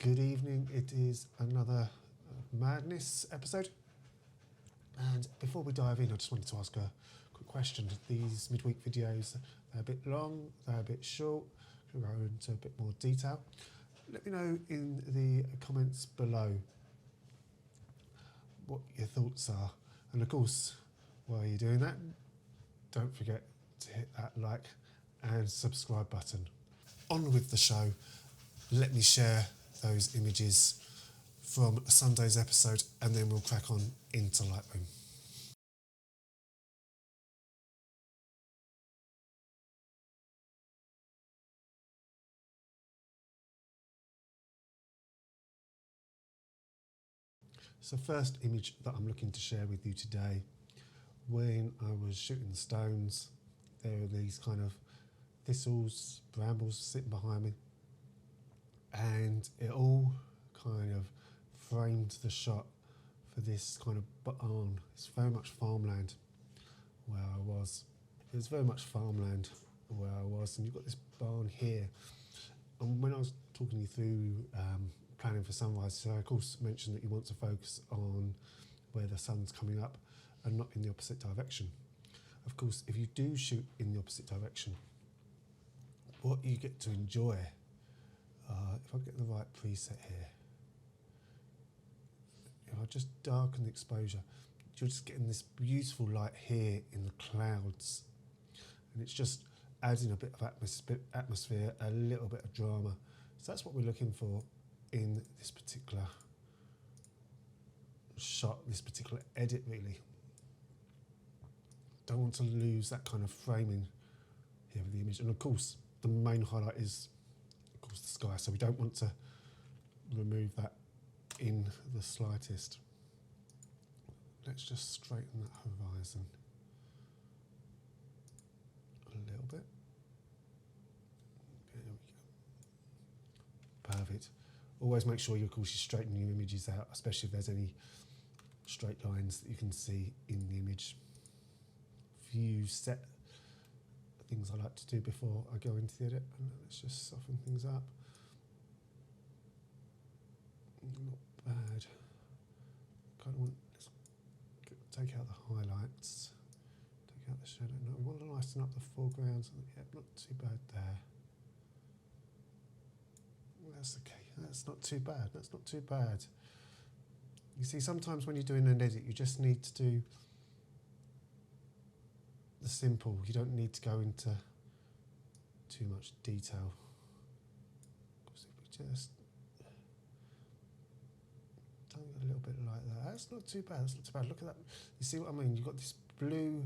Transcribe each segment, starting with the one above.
Good evening, it is another Madness episode. And before we dive in, I just wanted to ask a quick question. These midweek videos, they're a bit long, they're a bit short, we'll go into a bit more detail. Let me know in the comments below what your thoughts are. And of course, while you're doing that, don't forget to hit that like and subscribe button. On with the show, let me share those images from Sunday's episode and then we'll crack on into Lightroom. So first image that I'm looking to share with you today, when I was shooting the stones, there were these kind of thistles, brambles sitting behind me, and it all kind of framed the shot for this kind of barn. It's very much farmland where I was. It was very much farmland where I was, and you've got this barn here. And when I was talking you through planning for sunrise, so I of course mentioned that you want to focus on where the sun's coming up and not in the opposite direction. Of course, if you do shoot in the opposite direction, what you get to enjoy, if I get the right preset here, if I just darken the exposure, you're just getting this beautiful light here in the clouds, and it's just adding a bit of atmosphere, a little bit of drama. So that's what we're looking for in this particular shot, this particular edit really. Don't want to lose that kind of framing here with the image. And of course, the main highlight is, of course, the sky. So we don't want to remove that in the slightest. Let's just straighten that horizon a little bit. There we go. Perfect. Always make sure, of course, you straighten your images out, especially if there's any straight lines that you can see in the image. Few set things I like to do before I go into the edit, and let's just soften things up. Not bad. Kind of want, let's take out the highlights, take out the shadow. No, we want to lighten up the foreground. Yeah, not too bad there. That's okay. That's not too bad. That's not too bad. You see, sometimes when you're doing an edit, you just need to do the simple. You don't need to go into too much detail. Because if we just done a little bit like that, that's not too bad. That's not too bad. Look at that. You see what I mean? You've got this blue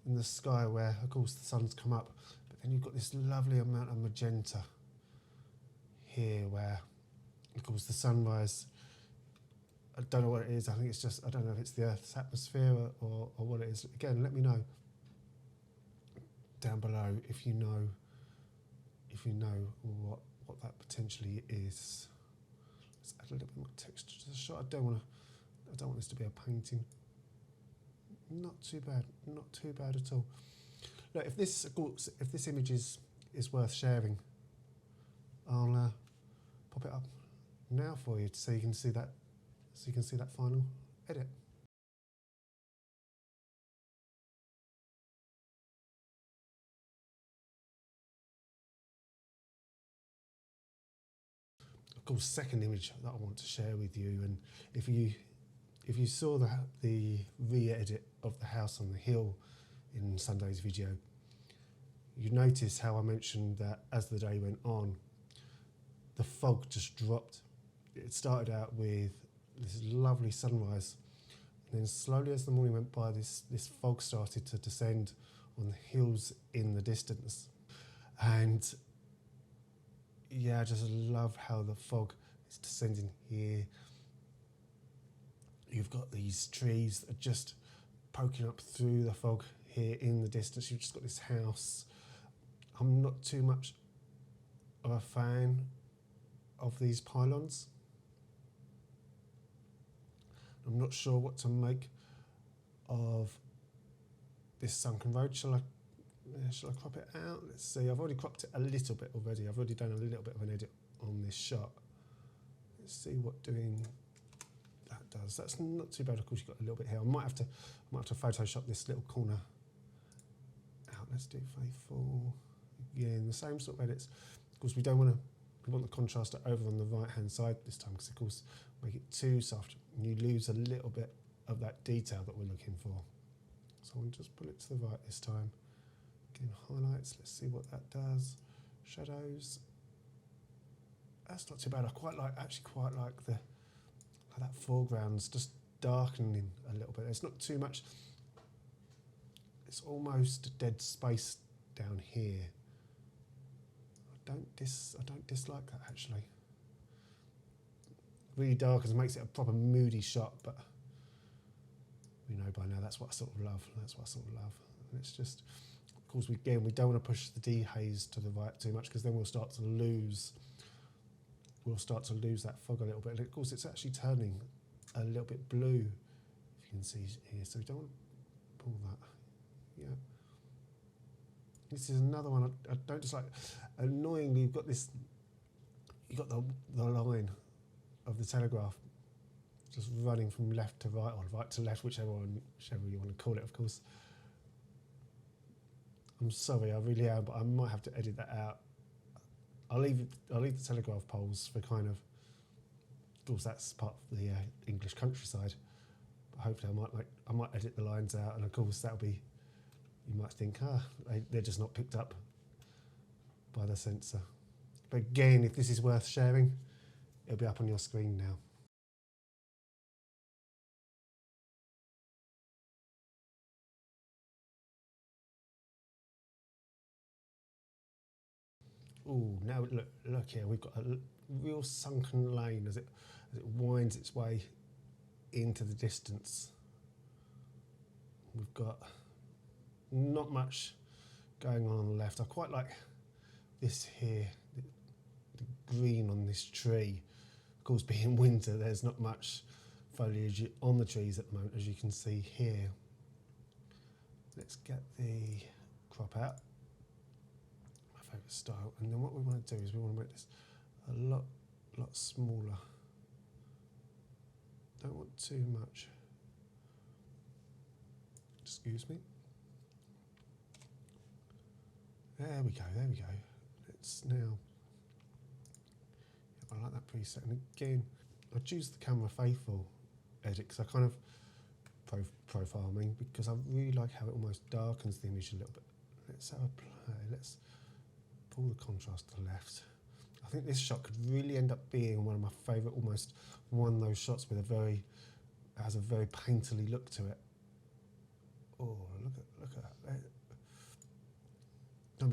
in the sky where, of course, the sun's come up, but then you've got this lovely amount of magenta here where, of course, the sunrise, I don't know what it is. I think it's just, I don't know if it's the Earth's atmosphere or what it is. Again, let me know down below if you know what that potentially is. Let's add a little bit more texture to the shot. I don't want this to be a painting. Not too bad. Not too bad at all. Look, if this image is worth sharing, I'll pop it up now for you so you can see that. So you can see that final edit. Of course, second image that I want to share with you, and if you saw the re-edit of the house on the hill in Sunday's video, you notice how I mentioned that as the day went on, the fog just dropped. It started out with this lovely sunrise, and then slowly as the morning went by, this fog started to descend on the hills in the distance. And yeah, I just love how the fog is descending here. You've got these trees that are just poking up through the fog here in the distance. You've just got this house. I'm not too much of a fan of these pylons. I'm not sure what to make of this sunken road. Shall I crop it out? Let's see. I've already cropped it a little bit already. I've already done a little bit of an edit on this shot. Let's see what doing that does. That's not too bad. Of course, you've got a little bit here. I might have to Photoshop this little corner out. Let's do faithful. Again, the same sort of edits. Of course, we want the contrast over on the right hand side this time, because of course, make it too soft and you lose a little bit of that detail that we're looking for. So I'll just pull it to the right this time. Again, highlights. Let's see what that does. Shadows. That's not too bad. I actually quite like that foreground's just darkening a little bit. It's not too much. It's almost a dead space down here. I don't dislike that actually. Really dark and makes it a proper moody shot, but we know by now that's what I sort of love. And it's just, of course, we don't want to push the dehaze to the right too much, because then we'll start to lose that fog a little bit. And of course, it's actually turning a little bit blue, if you can see here. So we don't want to pull that. Yeah. This is another one I don't dislike. Annoyingly, you've got the line of the telegraph just running from left to right, or right to left, whichever you want to call it, of course. I'm sorry, I really am, but I might have to edit that out. I'll leave the telegraph poles for kind of course that's part of the English countryside. But hopefully I might edit the lines out, and of course that'll be, you might think, they're just not picked up by the sensor. But again, if this is worth sharing, it'll be up on your screen now. Oh, now look here, we've got a real sunken lane as it winds its way into the distance. We've got not much going on the left. I quite like this here, the green on this tree. Of course, being winter, there's not much foliage on the trees at the moment, as you can see here. Let's get the crop out. My favourite style. And then what we want to do is we want to make this a lot smaller. Don't want too much. Excuse me. There we go. Let's now, I like that preset. And again, I choose the camera faithful edit because I kind of profile me, because I really like how it almost darkens the image a little bit. Let's have a play. Let's pull the contrast to the left. I think this shot could really end up being one of my favourite, almost one of those shots with has a very painterly look to it. Oh, look at that.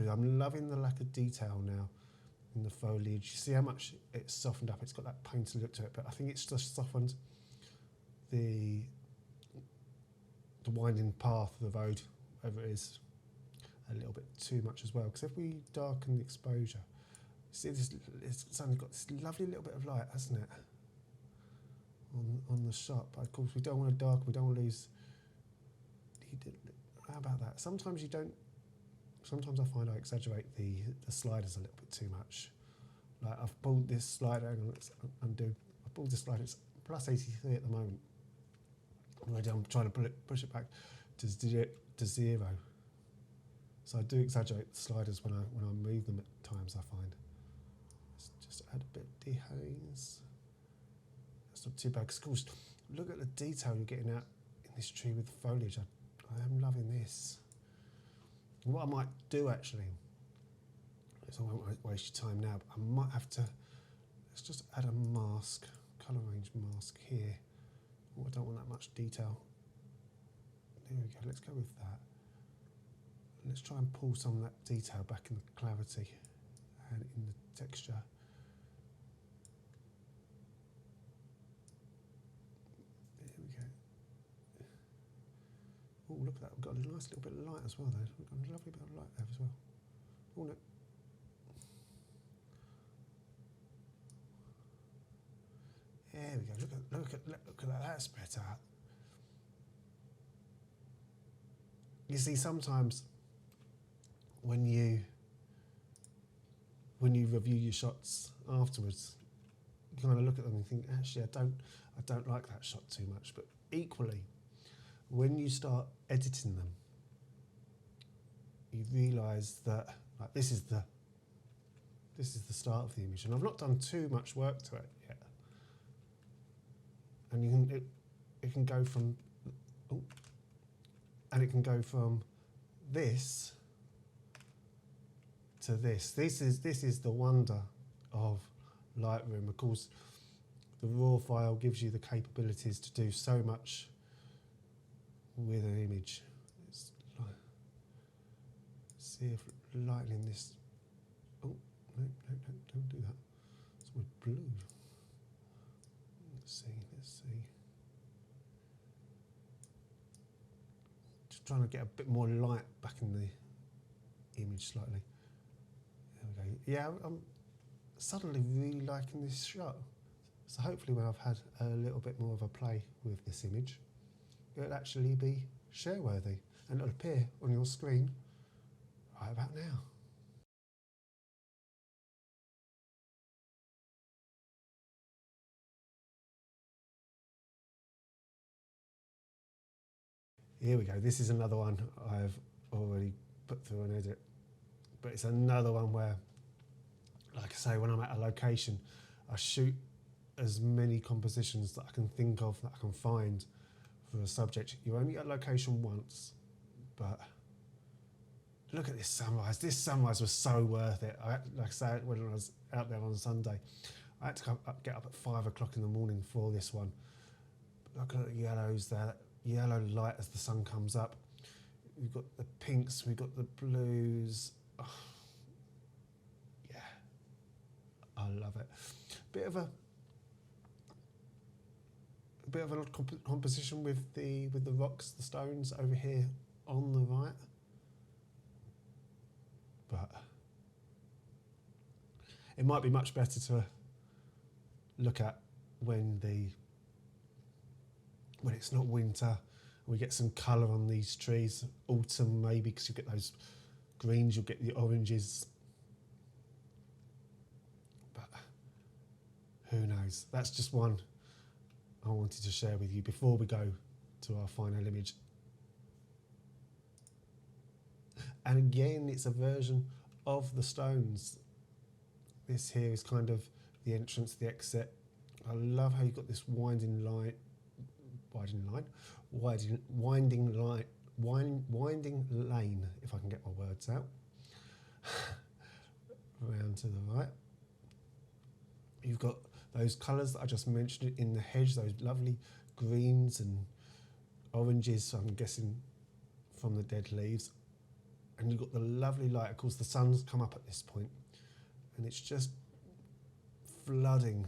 I'm loving the lack of detail now in the foliage. You see how much it's softened up. It's got that painterly look to it, but I think it's just softened the winding path of the road, whatever it is, a little bit too much as well. Because if we darken the exposure, see this, it's only got this lovely little bit of light, hasn't it, on the shot. But of course we don't want to darken, we don't want to lose. How about that? Sometimes you don't. Sometimes I find I exaggerate the sliders a little bit too much. Like I've pulled this slider, hang on, let's undo. I've pulled this slider, it's plus 83 at the moment. Already I'm trying to push it back to 0. So I do exaggerate the sliders when I move them at times, I find. Let's just add a bit of dehaze. That's not too bad, because of course, look at the detail you're getting out in this tree with the foliage. I am loving this. And what I might do actually, is I won't waste your time now, but I might have to, let's just add a mask, colour range mask here. Oh, I don't want that much detail. There we go, let's go with that. Let's try and pull some of that detail back in the clarity and in the texture. There we go. Oh, look at that, we've got a nice little bit of light as well there. We've got a lovely bit of light there as well. Oh no. There we go, look at that, that's better. You see, sometimes when you review your shots afterwards, you kind of look at them and think, actually, I don't like that shot too much. But equally, when you start editing them, you realise that like this is the start of the image, and I've not done too much work to it yet. And it can go from, oh, and it can go from this to this. This is the wonder of Lightroom. Of course, the raw file gives you the capabilities to do so much with an image. Let's see if lightening this. Oh no, don't do that. It's with blue. Let's see. Just trying to get a bit more light back in the image slightly. There we go. Yeah, I'm suddenly really liking this shot. So hopefully when I've had a little bit more of a play with this image, it'll actually be share worthy and it'll appear on your screen right about now. Here we go. This is another one I've already put through an edit, but it's another one where, like I say, when I'm at a location, I shoot as many compositions that I can think of, that I can find for a subject. You only get a location once, but look at this sunrise. This sunrise was so worth it. Like I say, when I was out there on Sunday, I had to get up at 5 o'clock in the morning for this one. Look at the yellows there, that yellow light as the sun comes up. We've got the pinks, we've got the blues. Oh, yeah, I love it. Bit of a composition with the rocks, the stones over here on the right, but it might be much better to look at when it's not winter. We get some colour on these trees, autumn maybe, because you get those greens, you'll get the oranges. But who knows? That's just one I wanted to share with you before we go to our final image. And again, it's a version of the stones. This here is kind of the entrance, the exit. I love how you've got this winding lane, if I can get my words out. Around to the right. You've got those colours that I just mentioned in the hedge, those lovely greens and oranges, so I'm guessing from the dead leaves. And you've got the lovely light. Of course, the sun's come up at this point, and it's just flooding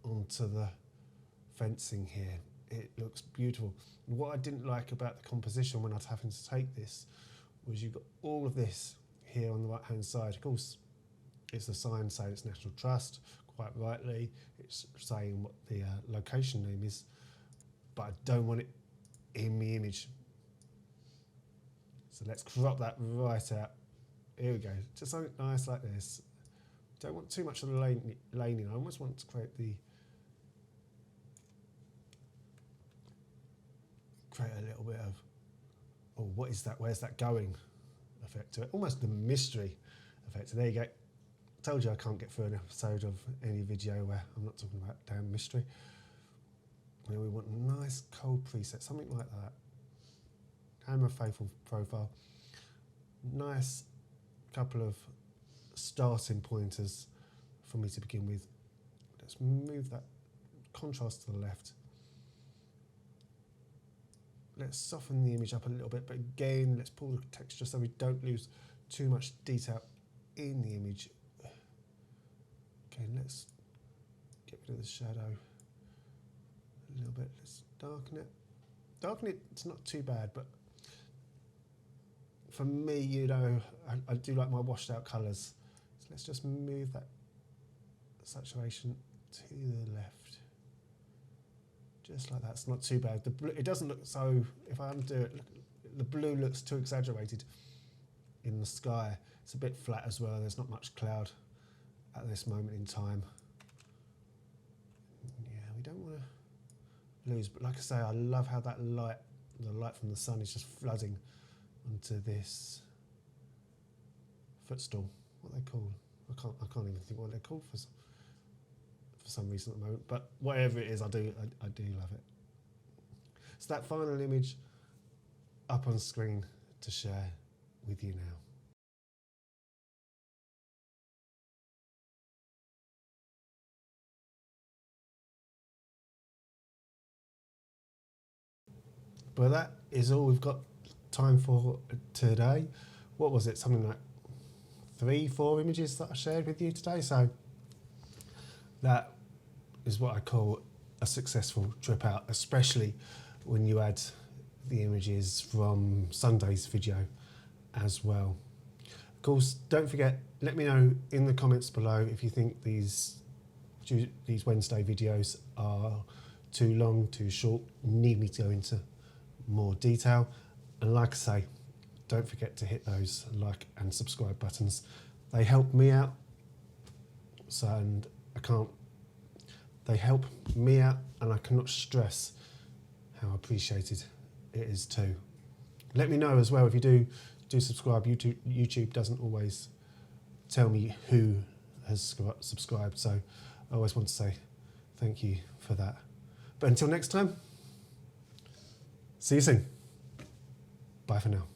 onto the fencing here. It looks beautiful. And what I didn't like about the composition when I was having to take this was you've got all of this here on the right hand side. Of course, it's a sign saying it's National Trust, quite rightly. It's saying what the location name is, but I don't want it in the image. So let's crop that right out. Here we go, just something nice like this. Don't want too much of the laning. I almost want to create a little bit of, oh, what is that? Where's that going? Effect to it. Almost the mystery effect. So there you go. Told you I can't get through an episode of any video where I'm not talking about damn mystery. And we want a nice cold preset, something like that. Camera faithful profile. Nice couple of starting pointers for me to begin with. Let's move that contrast to the left. Let's soften the image up a little bit, but again, let's pull the texture so we don't lose too much detail in the image. Okay, let's get rid of the shadow a little bit. Let's darken it. Darken it's not too bad, but for me, you know, I do like my washed out colours. So let's just move that saturation to the left. Just like that, it's not too bad. The blue, it doesn't look so, if I undo it, look, the blue looks too exaggerated in the sky. It's a bit flat as well, there's not much cloud at this moment in time. lose. But like I say, I love how that light, the light from the sun is just flooding onto this footstool. What are they called? I can't even think what they're called for some reason at the moment. But whatever it is, I do love it. So that final image up on screen to share with you now. But that is all we've got time for today. What was it? Something like 3-4 images that I shared with you today. So that is what I call a successful trip out, especially when you add the images from Sunday's video as well. Of course, don't forget, let me know in the comments below if you think these Wednesday videos are too long, too short, need me to go into more detail. And like I say, don't forget to hit those like and subscribe buttons. They help me out. They help me out, and I cannot stress how appreciated it is too. Let me know as well if you do subscribe. YouTube doesn't always tell me who has subscribed, so I always want to say thank you for that. But until next time, see you soon. Bye for now.